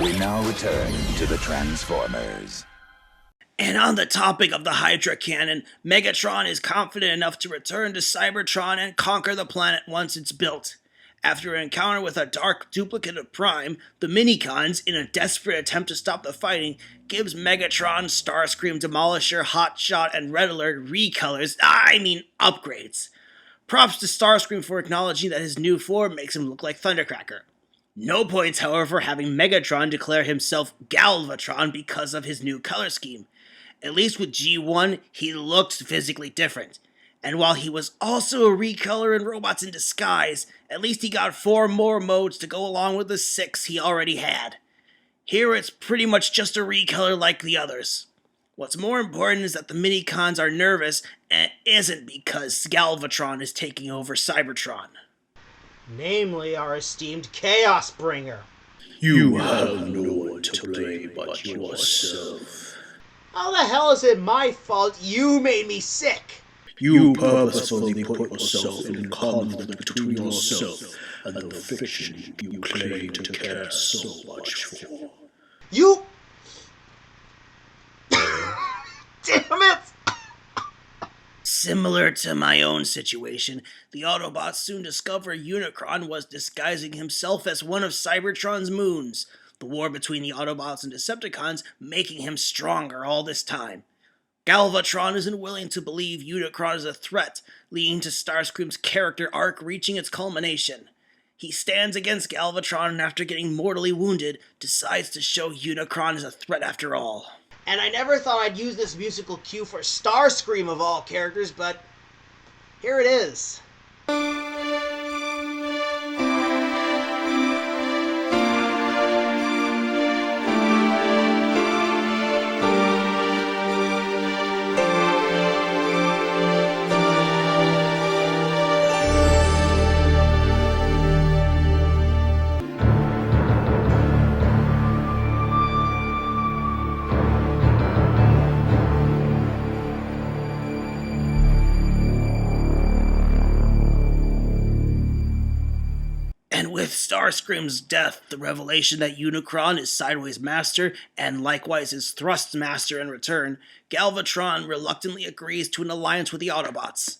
We now return to the Transformers. And on the topic of the Hydra cannon, Megatron is confident enough to return to Cybertron and conquer the planet once it's built. After an encounter with a dark duplicate of Prime, the Minicons, in a desperate attempt to stop the fighting, gives Megatron, Starscream, Demolisher, Hotshot, and Red Alert upgrades. Props to Starscream for acknowledging that his new form makes him look like Thundercracker. No points, however, having Megatron declare himself Galvatron because of his new color scheme. At least with G1, he looked physically different. And while he was also a recolor in Robots in Disguise, at least he got 4 more modes to go along with the 6 he already had. Here it's pretty much just a recolor like the others. What's more important is that the Minicons are nervous, and it isn't because Galvatron is taking over Cybertron. Namely our esteemed Chaos Bringer. You have no one to blame but yourself. How the hell is it my fault you made me sick? You purposefully put yourself in conflict between yourself and the fiction you claim to care so much for. You... Damn it! Similar to my own situation, the Autobots soon discover Unicron was disguising himself as one of Cybertron's moons. The war between the Autobots and Decepticons making him stronger all this time. Galvatron isn't willing to believe Unicron is a threat, leading to Starscream's character arc reaching its culmination. He stands against Galvatron and after getting mortally wounded, decides to show Unicron as a threat after all. And I never thought I'd use this musical cue for Starscream of all characters, but here it is. With Starscream's death, the revelation that Unicron is Sideways Master, and likewise is Thrust Master in return, Galvatron reluctantly agrees to an alliance with the Autobots.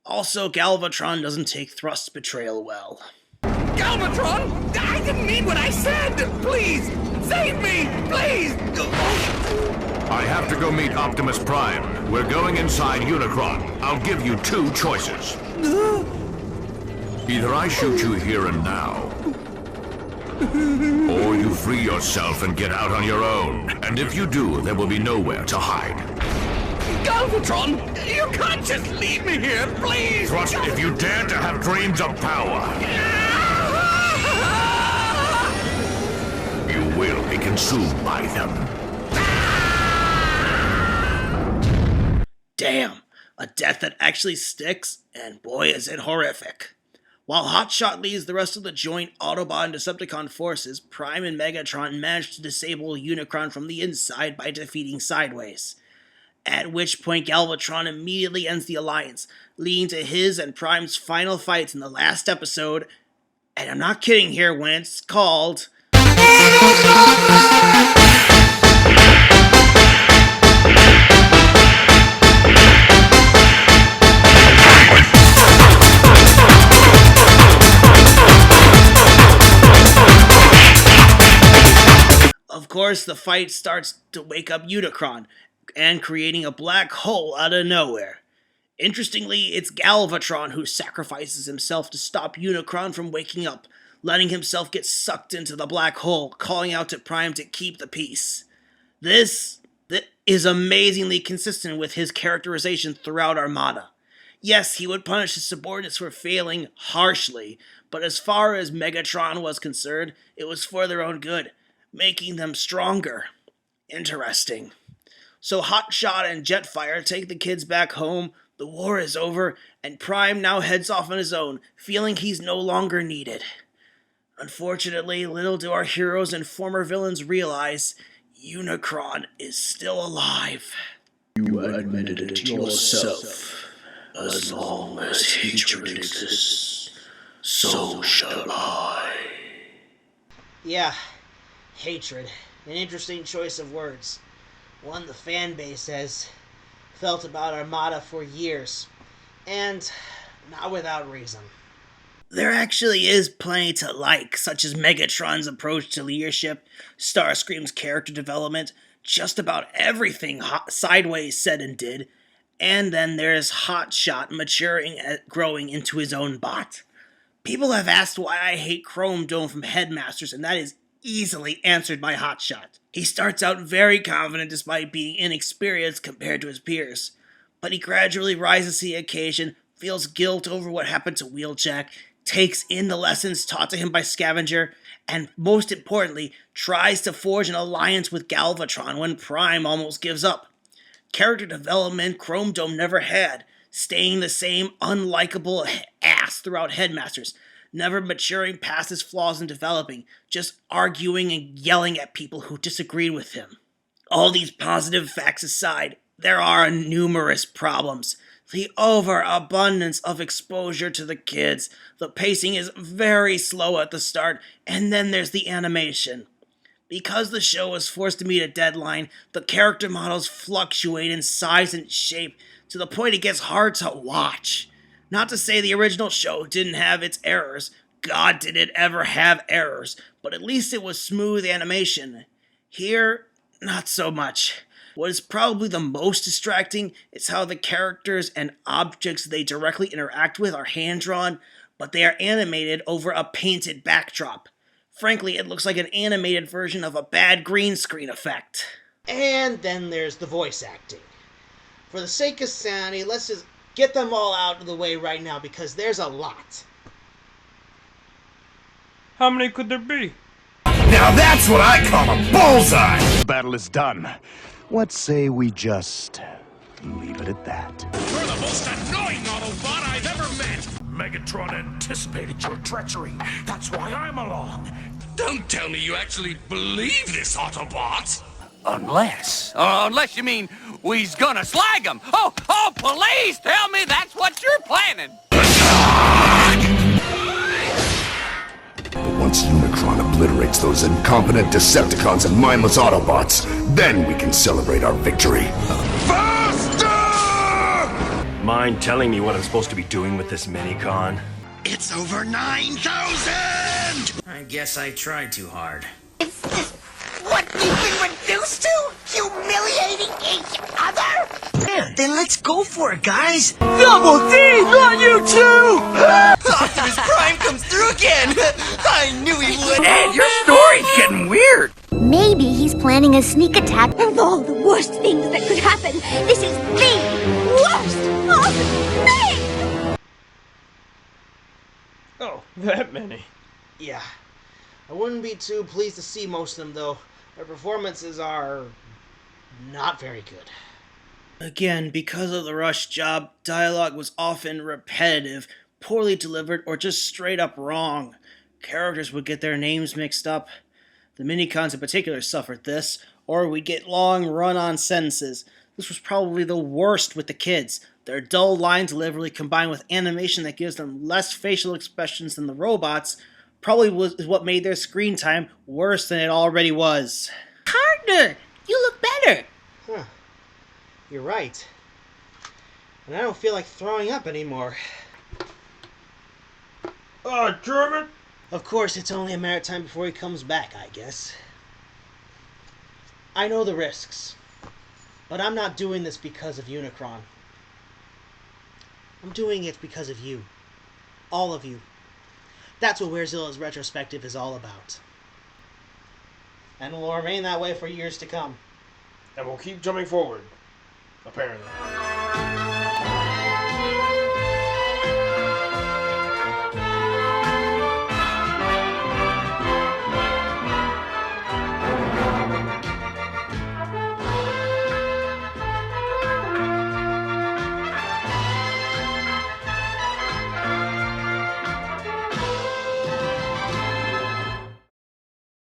Also, Galvatron doesn't take Thrust's betrayal well. Galvatron! I didn't mean what I said! Please! Save me! Please! I have to go meet Optimus Prime. We're going inside Unicron. I'll give you 2 choices. Either I shoot you here and now, or you free yourself and get out on your own. And if you do, there will be nowhere to hide. Galvatron! You can't just leave me here, please! Thrust, if you dare to have dreams of power, you will be consumed by them. Damn, a death that actually sticks, and boy is it horrific. While Hotshot leads the rest of the joint Autobot and Decepticon forces, Prime and Megatron manage to disable Unicron from the inside by defeating Sideways. At which point Galvatron immediately ends the alliance, leading to his and Prime's final fights in the last episode, and I'm not kidding here when it's called... Of course, the fight starts to wake up Unicron, and creating a black hole out of nowhere. Interestingly, it's Galvatron who sacrifices himself to stop Unicron from waking up, letting himself get sucked into the black hole, calling out to Prime to keep the peace. This is amazingly consistent with his characterization throughout Armada. Yes, he would punish his subordinates for failing harshly, but as far as Megatron was concerned, it was for their own good, making them stronger. Interesting. So Hotshot and Jetfire take the kids back home, the war is over, and Prime now heads off on his own, feeling he's no longer needed. Unfortunately, little do our heroes and former villains realize, Unicron is still alive. You admitted it yourself. As long as hatred exists, so shall I. Yeah. Hatred. An interesting choice of words. One the fan base has felt about Armada for years. And not without reason. There actually is plenty to like, such as Megatron's approach to leadership, Starscream's character development, just about everything Sideways said and did, and then there's Hotshot maturing and growing into his own bot. People have asked why I hate Chrome Dome from Headmasters, and that is easily answered by Hotshot. He starts out very confident despite being inexperienced compared to his peers, but he gradually rises to the occasion, feels guilt over what happened to Wheeljack, takes in the lessons taught to him by Scavenger, and most importantly, tries to forge an alliance with Galvatron when Prime almost gives up. Character development Chrome Dome never had, staying the same unlikable ass throughout Headmasters, never maturing past his flaws and developing, just arguing and yelling at people who disagreed with him. All these positive facts aside, there are numerous problems. The overabundance of exposure to the kids, the pacing is very slow at the start, and then there's the animation. Because the show was forced to meet a deadline, the character models fluctuate in size and shape to the point it gets hard to watch. Not to say the original show didn't have its errors. God, did it ever have errors, but at least it was smooth animation. Here, not so much. What is probably the most distracting is how the characters and objects they directly interact with are hand-drawn, but they are animated over a painted backdrop. Frankly, it looks like an animated version of a bad green screen effect. And then there's the voice acting. For the sake of sanity, let's just get them all out of the way right now because there's a lot. How many could there be? Now that's what I call a bullseye! Battle is done. What say we just leave it at that? You're the most annoying Autobot I've ever met! Megatron anticipated your treachery. That's why I'm along. Don't tell me you actually believe this, Autobot! Unless you mean we's gonna slag him. Oh, please tell me that's what you're planning. But once Unicron obliterates those incompetent Decepticons and mindless Autobots, then we can celebrate our victory. Faster! Mind telling me what I'm supposed to be doing with this mini-con? It's over 9,000! I guess I tried too hard. Is this what we've been reduced to? Humiliating each other? Yeah, then let's go for it, guys! Double D, not you too! Optimus Prime comes through again! I knew he would! Ed, your story's getting weird! Maybe he's planning a sneak attack. Of all the worst things that could happen, this is the worst of me! Oh, that many. Yeah. I wouldn't be too pleased to see most of them, though. Their performances are not very good. Again, because of the rush job, dialogue was often repetitive, poorly delivered, or just straight up wrong. Characters would get their names mixed up. The minicons in particular suffered this, or we'd get long run-on sentences. This was probably the worst with the kids. Their dull line delivery combined with animation that gives them less facial expressions than the robots probably is what made their screen time worse than it already was. Partner, you look better. Huh. You're right. And I don't feel like throwing up anymore. German? Of course, it's only a matter of time before he comes back, I guess. I know the risks. But I'm not doing this because of Unicron. I'm doing it because of you. All of you. That's what Werezilla's retrospective is all about. And will remain that way for years to come. And we'll keep jumping forward. Apparently.